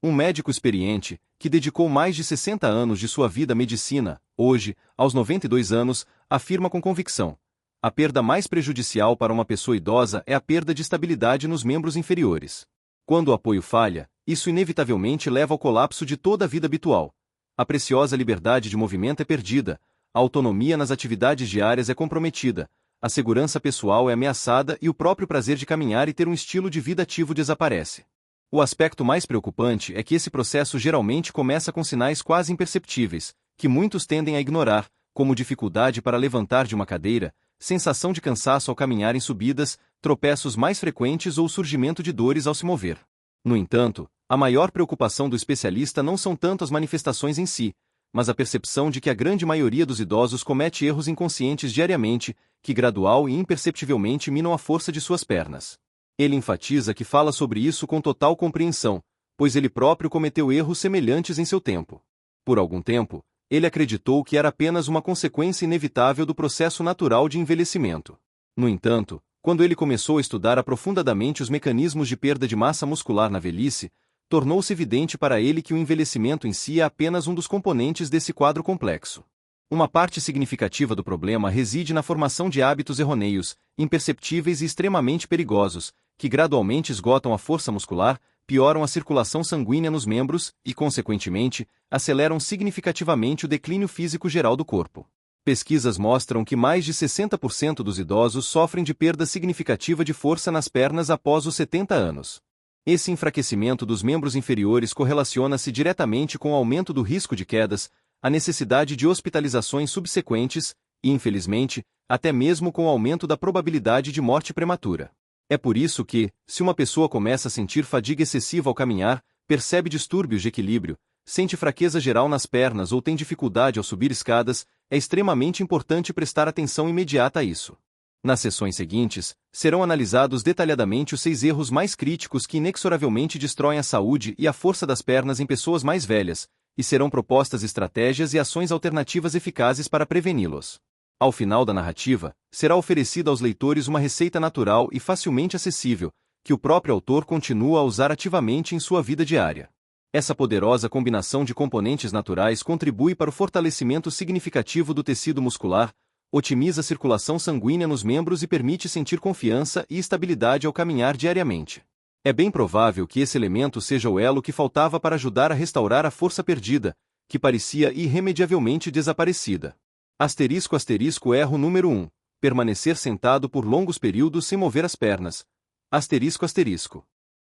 Um médico experiente, que dedicou mais de 60 anos de sua vida à medicina, hoje, aos 92 anos, afirma com convicção: a perda mais prejudicial para uma pessoa idosa é a perda de estabilidade nos membros inferiores. Quando o apoio falha, isso inevitavelmente leva ao colapso de toda a vida habitual. A preciosa liberdade de movimento é perdida, a autonomia nas atividades diárias é comprometida, a segurança pessoal é ameaçada e o próprio prazer de caminhar e ter um estilo de vida ativo desaparece. O aspecto mais preocupante é que esse processo geralmente começa com sinais quase imperceptíveis, que muitos tendem a ignorar, como dificuldade para levantar de uma cadeira, sensação de cansaço ao caminhar em subidas, tropeços mais frequentes ou surgimento de dores ao se mover. No entanto, a maior preocupação do especialista não são tanto as manifestações em si, mas a percepção de que a grande maioria dos idosos comete erros inconscientes diariamente, que gradual e imperceptivelmente minam a força de suas pernas. Ele enfatiza que fala sobre isso com total compreensão, pois ele próprio cometeu erros semelhantes em seu tempo. Por algum tempo, ele acreditou que era apenas uma consequência inevitável do processo natural de envelhecimento. No entanto, quando ele começou a estudar aprofundadamente os mecanismos de perda de massa muscular na velhice, tornou-se evidente para ele que o envelhecimento em si é apenas um dos componentes desse quadro complexo. Uma parte significativa do problema reside na formação de hábitos errôneos, imperceptíveis e extremamente perigosos, que gradualmente esgotam a força muscular, pioram a circulação sanguínea nos membros e, consequentemente, aceleram significativamente o declínio físico geral do corpo. Pesquisas mostram que mais de 60% dos idosos sofrem de perda significativa de força nas pernas após os 70 anos. Esse enfraquecimento dos membros inferiores correlaciona-se diretamente com o aumento do risco de quedas, a necessidade de hospitalizações subsequentes e, infelizmente, até mesmo com o aumento da probabilidade de morte prematura. É por isso que, se uma pessoa começa a sentir fadiga excessiva ao caminhar, percebe distúrbios de equilíbrio, sente fraqueza geral nas pernas ou tem dificuldade ao subir escadas, é extremamente importante prestar atenção imediata a isso. Nas sessões seguintes, serão analisados detalhadamente os 6 erros mais críticos que inexoravelmente destroem a saúde e a força das pernas em pessoas mais velhas, e serão propostas estratégias e ações alternativas eficazes para preveni-los. Ao final da narrativa, será oferecida aos leitores uma receita natural e facilmente acessível, que o próprio autor continua a usar ativamente em sua vida diária. Essa poderosa combinação de componentes naturais contribui para o fortalecimento significativo do tecido muscular, otimiza a circulação sanguínea nos membros e permite sentir confiança e estabilidade ao caminhar diariamente. É bem provável que esse elemento seja o elo que faltava para ajudar a restaurar a força perdida, que parecia irremediavelmente desaparecida. Erro número 1. Permanecer sentado por longos períodos sem mover as pernas.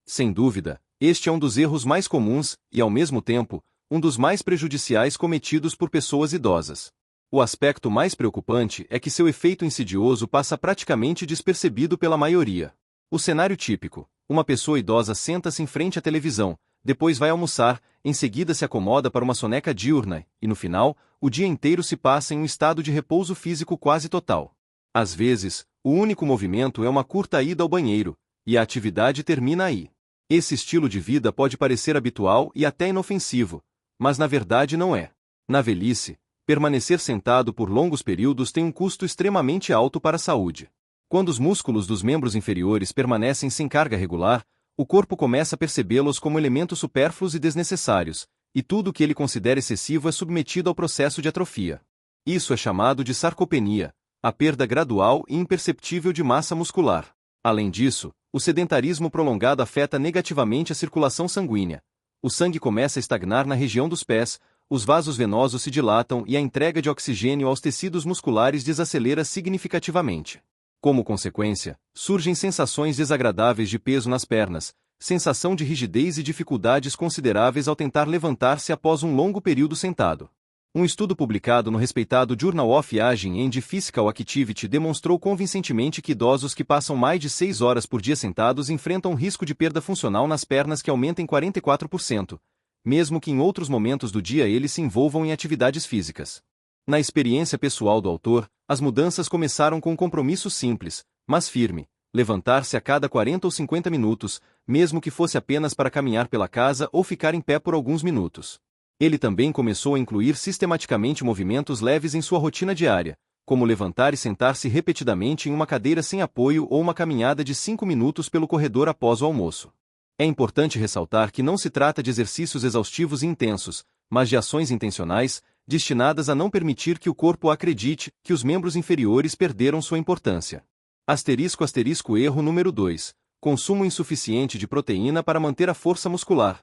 Sem dúvida, este é um dos erros mais comuns e, ao mesmo tempo, um dos mais prejudiciais cometidos por pessoas idosas. O aspecto mais preocupante é que seu efeito insidioso passa praticamente despercebido pela maioria. O cenário típico: uma pessoa idosa senta-se em frente à televisão, depois vai almoçar, em seguida se acomoda para uma soneca diurna, e no final, o dia inteiro se passa em um estado de repouso físico quase total. Às vezes, o único movimento é uma curta ida ao banheiro, e a atividade termina aí. Esse estilo de vida pode parecer habitual e até inofensivo, mas na verdade não é. Na velhice, permanecer sentado por longos períodos tem um custo extremamente alto para a saúde. Quando os músculos dos membros inferiores permanecem sem carga regular, o corpo começa a percebê-los como elementos supérfluos e desnecessários, e tudo o que ele considera excessivo é submetido ao processo de atrofia. Isso é chamado de sarcopenia, a perda gradual e imperceptível de massa muscular. Além disso, o sedentarismo prolongado afeta negativamente a circulação sanguínea. O sangue começa a estagnar na região dos pés, os vasos venosos se dilatam e a entrega de oxigênio aos tecidos musculares desacelera significativamente. Como consequência, surgem sensações desagradáveis de peso nas pernas, sensação de rigidez e dificuldades consideráveis ao tentar levantar-se após um longo período sentado. Um estudo publicado no respeitado Journal of Aging and Physical Activity demonstrou convincentemente que idosos que passam mais de 6 horas por dia sentados enfrentam um risco de perda funcional nas pernas que aumenta em 44%, mesmo que em outros momentos do dia eles se envolvam em atividades físicas. Na experiência pessoal do autor, as mudanças começaram com um compromisso simples, mas firme: levantar-se a cada 40 ou 50 minutos, mesmo que fosse apenas para caminhar pela casa ou ficar em pé por alguns minutos. Ele também começou a incluir sistematicamente movimentos leves em sua rotina diária, como levantar e sentar-se repetidamente em uma cadeira sem apoio ou uma caminhada de 5 minutos pelo corredor após o almoço. É importante ressaltar que não se trata de exercícios exaustivos e intensos, mas de ações intencionais, destinadas a não permitir que o corpo acredite que os membros inferiores perderam sua importância. Erro número 2. Consumo insuficiente de proteína para manter a força muscular.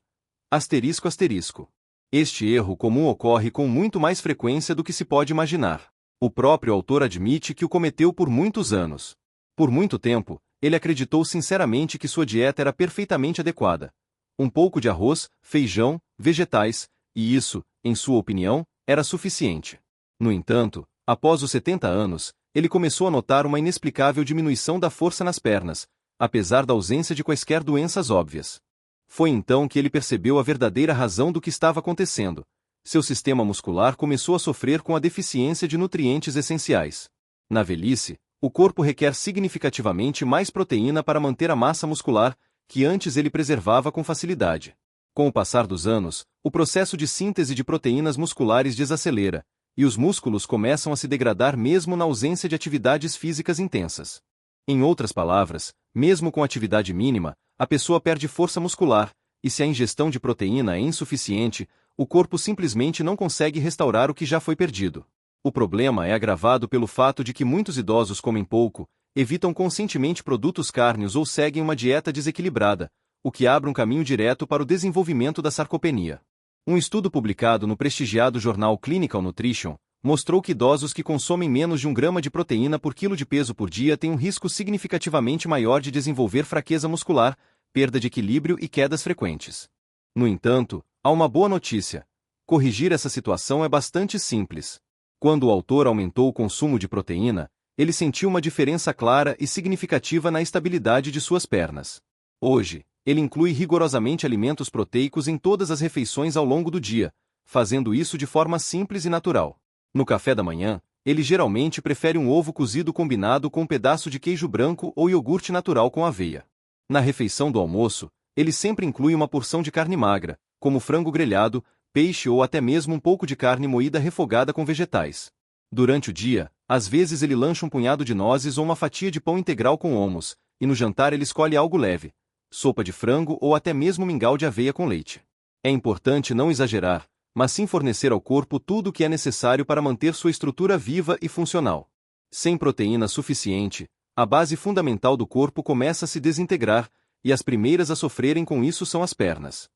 Este erro comum ocorre com muito mais frequência do que se pode imaginar. O próprio autor admite que o cometeu por muitos anos. Por muito tempo, ele acreditou sinceramente que sua dieta era perfeitamente adequada. Um pouco de arroz, feijão, vegetais, e isso, em sua opinião, era suficiente. No entanto, após os 70 anos, ele começou a notar uma inexplicável diminuição da força nas pernas, apesar da ausência de quaisquer doenças óbvias. Foi então que ele percebeu a verdadeira razão do que estava acontecendo. Seu sistema muscular começou a sofrer com a deficiência de nutrientes essenciais. Na velhice, o corpo requer significativamente mais proteína para manter a massa muscular, que antes ele preservava com facilidade. Com o passar dos anos, o processo de síntese de proteínas musculares desacelera, e os músculos começam a se degradar mesmo na ausência de atividades físicas intensas. Em outras palavras, mesmo com atividade mínima, a pessoa perde força muscular, e se a ingestão de proteína é insuficiente, o corpo simplesmente não consegue restaurar o que já foi perdido. O problema é agravado pelo fato de que muitos idosos comem pouco, evitam conscientemente produtos cárneos ou seguem uma dieta desequilibrada, o que abre um caminho direto para o desenvolvimento da sarcopenia. Um estudo publicado no prestigiado jornal Clinical Nutrition mostrou que idosos que consomem menos de 1 grama de proteína por quilo de peso por dia têm um risco significativamente maior de desenvolver fraqueza muscular, perda de equilíbrio e quedas frequentes. No entanto, há uma boa notícia. Corrigir essa situação é bastante simples. Quando o autor aumentou o consumo de proteína, ele sentiu uma diferença clara e significativa na estabilidade de suas pernas. Hoje, ele inclui rigorosamente alimentos proteicos em todas as refeições ao longo do dia, fazendo isso de forma simples e natural. No café da manhã, ele geralmente prefere um ovo cozido combinado com um pedaço de queijo branco ou iogurte natural com aveia. Na refeição do almoço, ele sempre inclui uma porção de carne magra, como frango grelhado, peixe ou até mesmo um pouco de carne moída refogada com vegetais. Durante o dia, às vezes ele lancha um punhado de nozes ou uma fatia de pão integral com hummus, e no jantar ele escolhe algo leve, sopa de frango ou até mesmo mingau de aveia com leite. É importante não exagerar, mas sim fornecer ao corpo tudo o que é necessário para manter sua estrutura viva e funcional. Sem proteína suficiente, a base fundamental do corpo começa a se desintegrar, e as primeiras a sofrerem com isso são as pernas.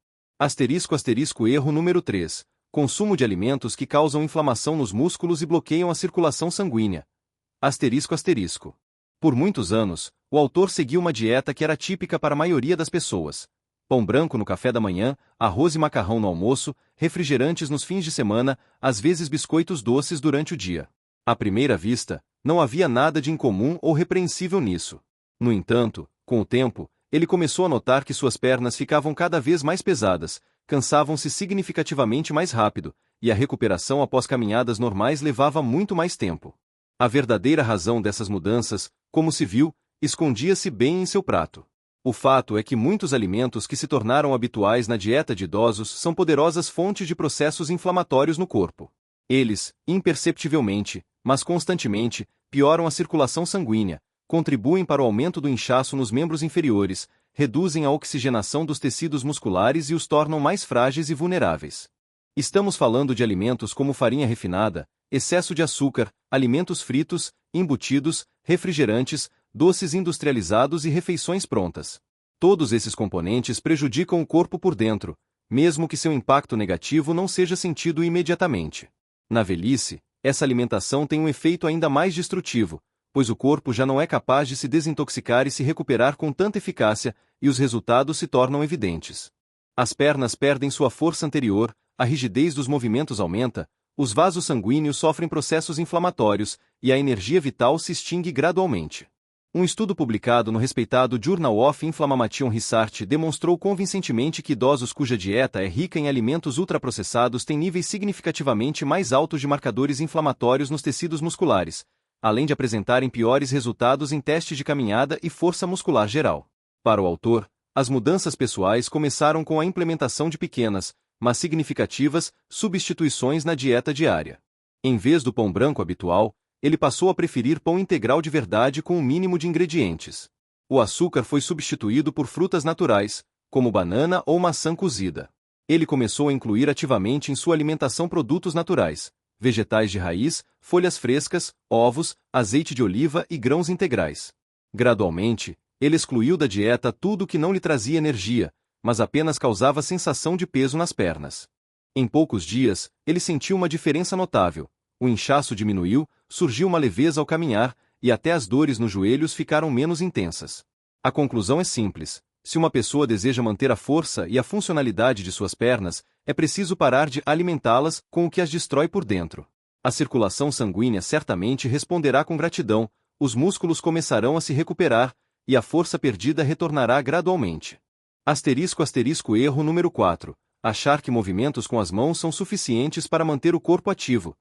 Erro número 3. Consumo de alimentos que causam inflamação nos músculos e bloqueiam a circulação sanguínea. Por muitos anos, o autor seguiu uma dieta que era típica para a maioria das pessoas. Pão branco no café da manhã, arroz e macarrão no almoço, refrigerantes nos fins de semana, às vezes biscoitos doces durante o dia. À primeira vista, não havia nada de incomum ou repreensível nisso. No entanto, com o tempo, ele começou a notar que suas pernas ficavam cada vez mais pesadas, cansavam-se significativamente mais rápido, e a recuperação após caminhadas normais levava muito mais tempo. A verdadeira razão dessas mudanças, como se viu, escondia-se bem em seu prato. O fato é que muitos alimentos que se tornaram habituais na dieta de idosos são poderosas fontes de processos inflamatórios no corpo. Eles, imperceptivelmente, mas constantemente, pioram a circulação sanguínea, contribuem para o aumento do inchaço nos membros inferiores, reduzem a oxigenação dos tecidos musculares e os tornam mais frágeis e vulneráveis. Estamos falando de alimentos como farinha refinada, excesso de açúcar, alimentos fritos, embutidos, refrigerantes, doces industrializados e refeições prontas. Todos esses componentes prejudicam o corpo por dentro, mesmo que seu impacto negativo não seja sentido imediatamente. Na velhice, essa alimentação tem um efeito ainda mais destrutivo, pois o corpo já não é capaz de se desintoxicar e se recuperar com tanta eficácia, e os resultados se tornam evidentes. As pernas perdem sua força anterior, a rigidez dos movimentos aumenta, os vasos sanguíneos sofrem processos inflamatórios, e a energia vital se extingue gradualmente. Um estudo publicado no respeitado Journal of Inflammation Research demonstrou convincentemente que idosos cuja dieta é rica em alimentos ultraprocessados têm níveis significativamente mais altos de marcadores inflamatórios nos tecidos musculares, além de apresentarem piores resultados em testes de caminhada e força muscular geral. Para o autor, as mudanças pessoais começaram com a implementação de pequenas, mas significativas, substituições na dieta diária. Em vez do pão branco habitual, ele passou a preferir pão integral de verdade com um mínimo de ingredientes. O açúcar foi substituído por frutas naturais, como banana ou maçã cozida. Ele começou a incluir ativamente em sua alimentação produtos naturais, vegetais de raiz, folhas frescas, ovos, azeite de oliva e grãos integrais. Gradualmente, ele excluiu da dieta tudo o que não lhe trazia energia, mas apenas causava sensação de peso nas pernas. Em poucos dias, ele sentiu uma diferença notável. O inchaço diminuiu, surgiu uma leveza ao caminhar, e até as dores nos joelhos ficaram menos intensas. A conclusão é simples. Se uma pessoa deseja manter a força e a funcionalidade de suas pernas, é preciso parar de alimentá-las com o que as destrói por dentro. A circulação sanguínea certamente responderá com gratidão, os músculos começarão a se recuperar, e a força perdida retornará gradualmente. Erro número 4. Achar que movimentos com as mãos são suficientes para manter o corpo ativo.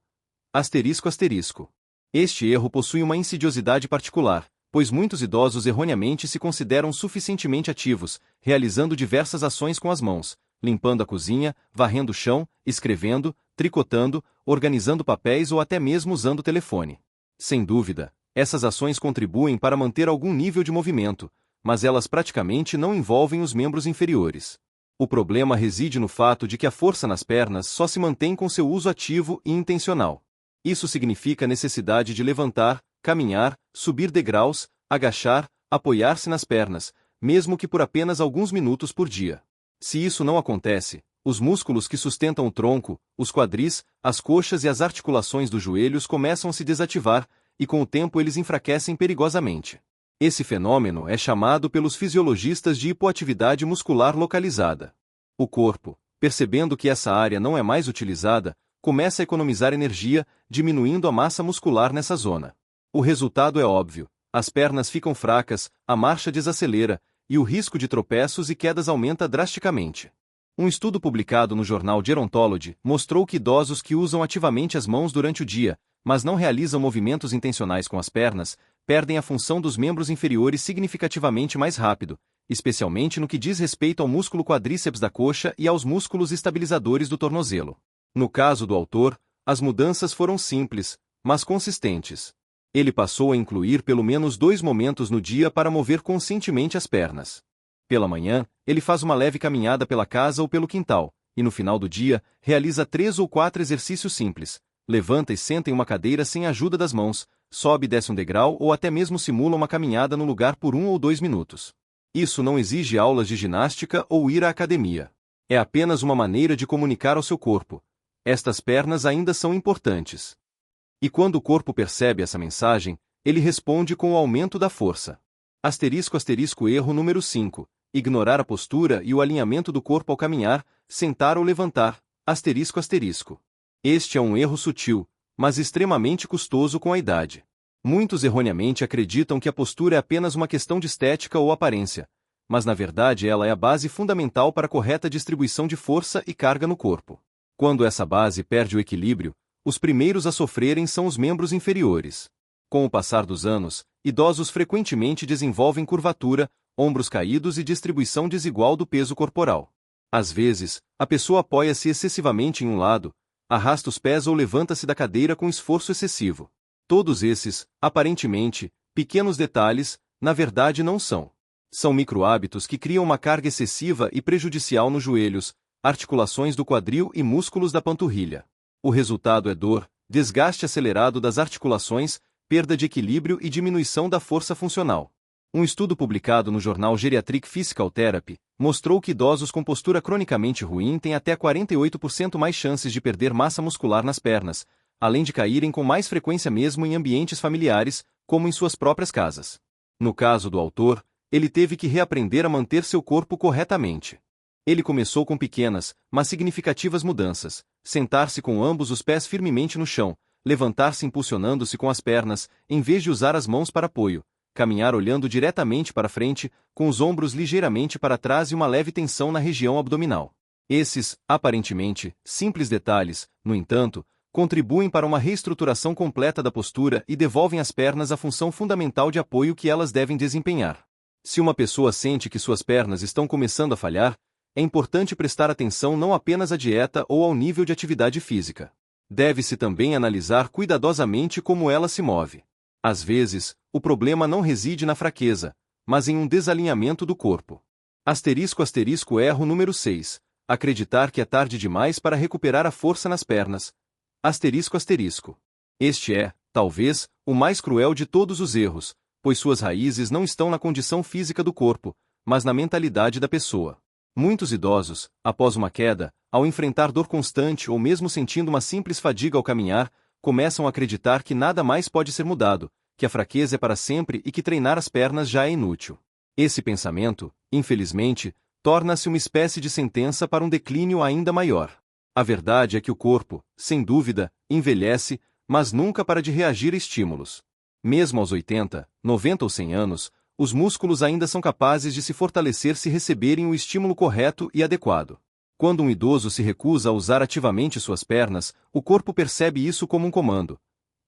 Este erro possui uma insidiosidade particular, pois muitos idosos erroneamente se consideram suficientemente ativos, realizando diversas ações com as mãos, limpando a cozinha, varrendo o chão, escrevendo, tricotando, organizando papéis ou até mesmo usando o telefone. Sem dúvida, essas ações contribuem para manter algum nível de movimento, mas elas praticamente não envolvem os membros inferiores. O problema reside no fato de que a força nas pernas só se mantém com seu uso ativo e intencional. Isso significa a necessidade de levantar, caminhar, subir degraus, agachar, apoiar-se nas pernas, mesmo que por apenas alguns minutos por dia. Se isso não acontece, os músculos que sustentam o tronco, os quadris, as coxas e as articulações dos joelhos começam a se desativar, e com o tempo eles enfraquecem perigosamente. Esse fenômeno é chamado pelos fisiologistas de hipoatividade muscular localizada. O corpo, percebendo que essa área não é mais utilizada, começa a economizar energia, diminuindo a massa muscular nessa zona. O resultado é óbvio: as pernas ficam fracas, a marcha desacelera, e o risco de tropeços e quedas aumenta drasticamente. Um estudo publicado no jornal Gerontology mostrou que idosos que usam ativamente as mãos durante o dia, mas não realizam movimentos intencionais com as pernas, perdem a função dos membros inferiores significativamente mais rápido, especialmente no que diz respeito ao músculo quadríceps da coxa e aos músculos estabilizadores do tornozelo. No caso do autor, as mudanças foram simples, mas consistentes. Ele passou a incluir pelo menos 2 momentos no dia para mover conscientemente as pernas. Pela manhã, ele faz uma leve caminhada pela casa ou pelo quintal, e no final do dia, realiza 3 ou 4 exercícios simples. Levanta e senta em uma cadeira sem a ajuda das mãos, sobe e desce um degrau ou até mesmo simula uma caminhada no lugar por 1 ou 2 minutos. Isso não exige aulas de ginástica ou ir à academia. É apenas uma maneira de comunicar ao seu corpo: estas pernas ainda são importantes. E quando o corpo percebe essa mensagem, ele responde com o aumento da força. Erro número 5. Ignorar a postura e o alinhamento do corpo ao caminhar, sentar ou levantar. Este é um erro sutil, mas extremamente custoso com a idade. Muitos erroneamente acreditam que a postura é apenas uma questão de estética ou aparência, mas na verdade ela é a base fundamental para a correta distribuição de força e carga no corpo. Quando essa base perde o equilíbrio, os primeiros a sofrerem são os membros inferiores. Com o passar dos anos, idosos frequentemente desenvolvem curvatura, ombros caídos e distribuição desigual do peso corporal. Às vezes, a pessoa apoia-se excessivamente em um lado, arrasta os pés ou levanta-se da cadeira com esforço excessivo. Todos esses, aparentemente, pequenos detalhes, na verdade não são. São micro-hábitos que criam uma carga excessiva e prejudicial nos joelhos, articulações do quadril e músculos da panturrilha. O resultado é dor, desgaste acelerado das articulações, perda de equilíbrio e diminuição da força funcional. Um estudo publicado no jornal Geriatric Physical Therapy mostrou que idosos com postura cronicamente ruim têm até 48% mais chances de perder massa muscular nas pernas, além de caírem com mais frequência mesmo em ambientes familiares, como em suas próprias casas. No caso do autor, ele teve que reaprender a manter seu corpo corretamente. Ele começou com pequenas, mas significativas mudanças: sentar-se com ambos os pés firmemente no chão, levantar-se impulsionando-se com as pernas, em vez de usar as mãos para apoio, caminhar olhando diretamente para frente, com os ombros ligeiramente para trás e uma leve tensão na região abdominal. Esses, aparentemente, simples detalhes, no entanto, contribuem para uma reestruturação completa da postura e devolvem às pernas a função fundamental de apoio que elas devem desempenhar. Se uma pessoa sente que suas pernas estão começando a falhar, é importante prestar atenção não apenas à dieta ou ao nível de atividade física. Deve-se também analisar cuidadosamente como ela se move. Às vezes, o problema não reside na fraqueza, mas em um desalinhamento do corpo. Erro número 6. Acreditar que é tarde demais para recuperar a força nas pernas. Este é, talvez, o mais cruel de todos os erros, pois suas raízes não estão na condição física do corpo, mas na mentalidade da pessoa. Muitos idosos, após uma queda, ao enfrentar dor constante ou mesmo sentindo uma simples fadiga ao caminhar, começam a acreditar que nada mais pode ser mudado, que a fraqueza é para sempre e que treinar as pernas já é inútil. Esse pensamento, infelizmente, torna-se uma espécie de sentença para um declínio ainda maior. A verdade é que o corpo, sem dúvida, envelhece, mas nunca para de reagir a estímulos. Mesmo aos 80, 90 ou 100 anos, os músculos ainda são capazes de se fortalecer se receberem o estímulo correto e adequado. Quando um idoso se recusa a usar ativamente suas pernas, o corpo percebe isso como um comando.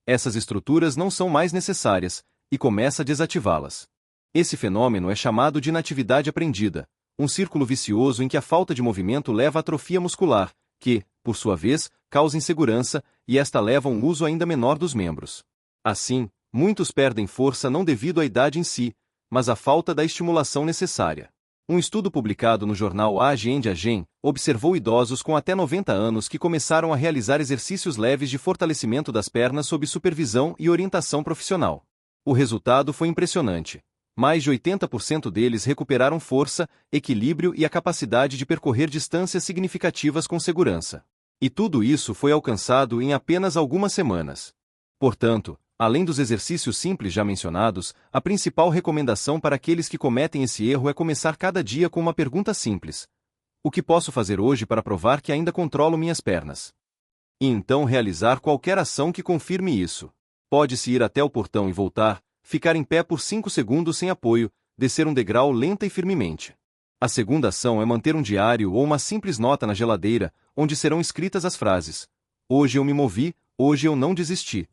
Essas estruturas não são mais necessárias, e começa a desativá-las. Esse fenômeno é chamado de inatividade aprendida, um círculo vicioso em que a falta de movimento leva à atrofia muscular, que, por sua vez, causa insegurança, e esta leva a um uso ainda menor dos membros. Assim, muitos perdem força não devido à idade em si, mas à falta da estimulação necessária. Um estudo publicado no jornal Aging observou idosos com até 90 anos que começaram a realizar exercícios leves de fortalecimento das pernas sob supervisão e orientação profissional. O resultado foi impressionante. Mais de 80% deles recuperaram força, equilíbrio e a capacidade de percorrer distâncias significativas com segurança. E tudo isso foi alcançado em apenas algumas semanas. Portanto, além dos exercícios simples já mencionados, a principal recomendação para aqueles que cometem esse erro é começar cada dia com uma pergunta simples: o que posso fazer hoje para provar que ainda controlo minhas pernas? E então realizar qualquer ação que confirme isso. Pode-se ir até o portão e voltar, ficar em pé por 5 segundos sem apoio, descer um degrau lenta e firmemente. A segunda ação é manter um diário ou uma simples nota na geladeira, onde serão escritas as frases: hoje eu me movi, hoje eu não desisti.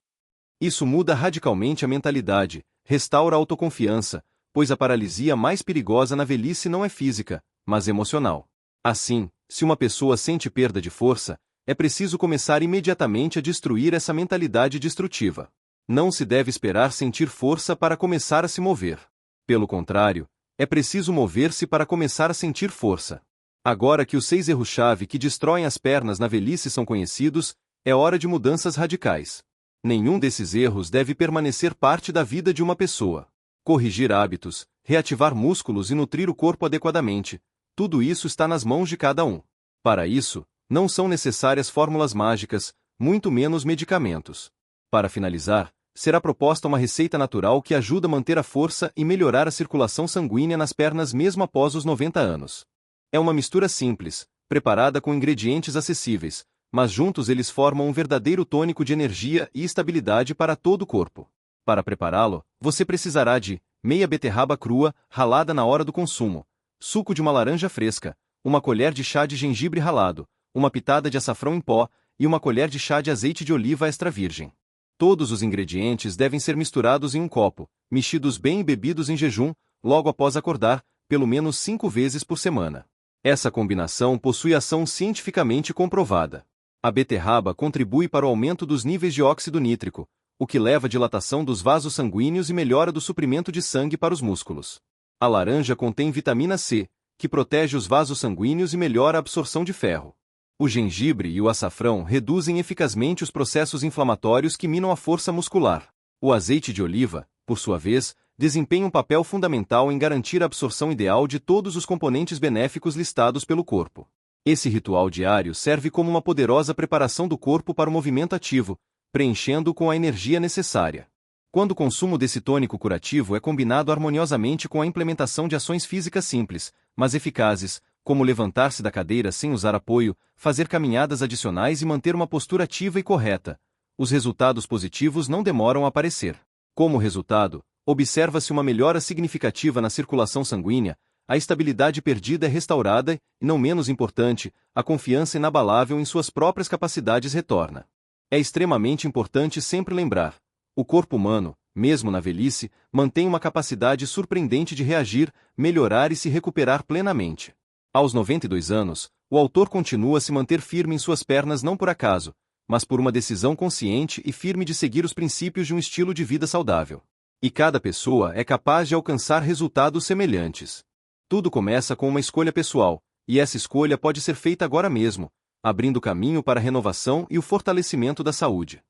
Isso muda radicalmente a mentalidade, restaura a autoconfiança, pois a paralisia mais perigosa na velhice não é física, mas emocional. Assim, se uma pessoa sente perda de força, é preciso começar imediatamente a destruir essa mentalidade destrutiva. Não se deve esperar sentir força para começar a se mover. Pelo contrário, é preciso mover-se para começar a sentir força. Agora que os 6 erros-chave que destroem as pernas na velhice são conhecidos, é hora de mudanças radicais. Nenhum desses erros deve permanecer parte da vida de uma pessoa. Corrigir hábitos, reativar músculos e nutrir o corpo adequadamente, tudo isso está nas mãos de cada um. Para isso, não são necessárias fórmulas mágicas, muito menos medicamentos. Para finalizar, será proposta uma receita natural que ajuda a manter a força e melhorar a circulação sanguínea nas pernas mesmo após os 90 anos. É uma mistura simples, preparada com ingredientes acessíveis, mas juntos eles formam um verdadeiro tônico de energia e estabilidade para todo o corpo. Para prepará-lo, você precisará de meia beterraba crua, ralada na hora do consumo, suco de uma laranja fresca, uma colher de chá de gengibre ralado, uma pitada de açafrão em pó e uma colher de chá de azeite de oliva extra virgem. Todos os ingredientes devem ser misturados em um copo, mexidos bem e bebidos em jejum, logo após acordar, pelo menos 5 vezes por semana. Essa combinação possui ação cientificamente comprovada. A beterraba contribui para o aumento dos níveis de óxido nítrico, o que leva à dilatação dos vasos sanguíneos e melhora do suprimento de sangue para os músculos. A laranja contém vitamina C, que protege os vasos sanguíneos e melhora a absorção de ferro. O gengibre e o açafrão reduzem eficazmente os processos inflamatórios que minam a força muscular. O azeite de oliva, por sua vez, desempenha um papel fundamental em garantir a absorção ideal de todos os componentes benéficos listados pelo corpo. Esse ritual diário serve como uma poderosa preparação do corpo para o movimento ativo, preenchendo-o com a energia necessária. Quando o consumo desse tônico curativo é combinado harmoniosamente com a implementação de ações físicas simples, mas eficazes, como levantar-se da cadeira sem usar apoio, fazer caminhadas adicionais e manter uma postura ativa e correta, os resultados positivos não demoram a aparecer. Como resultado, observa-se uma melhora significativa na circulação sanguínea, a estabilidade perdida é restaurada e, não menos importante, a confiança inabalável em suas próprias capacidades retorna. É extremamente importante sempre lembrar: o corpo humano, mesmo na velhice, mantém uma capacidade surpreendente de reagir, melhorar e se recuperar plenamente. Aos 92 anos, o autor continua a se manter firme em suas pernas não por acaso, mas por uma decisão consciente e firme de seguir os princípios de um estilo de vida saudável. E cada pessoa é capaz de alcançar resultados semelhantes. Tudo começa com uma escolha pessoal, e essa escolha pode ser feita agora mesmo, abrindo caminho para a renovação e o fortalecimento da saúde.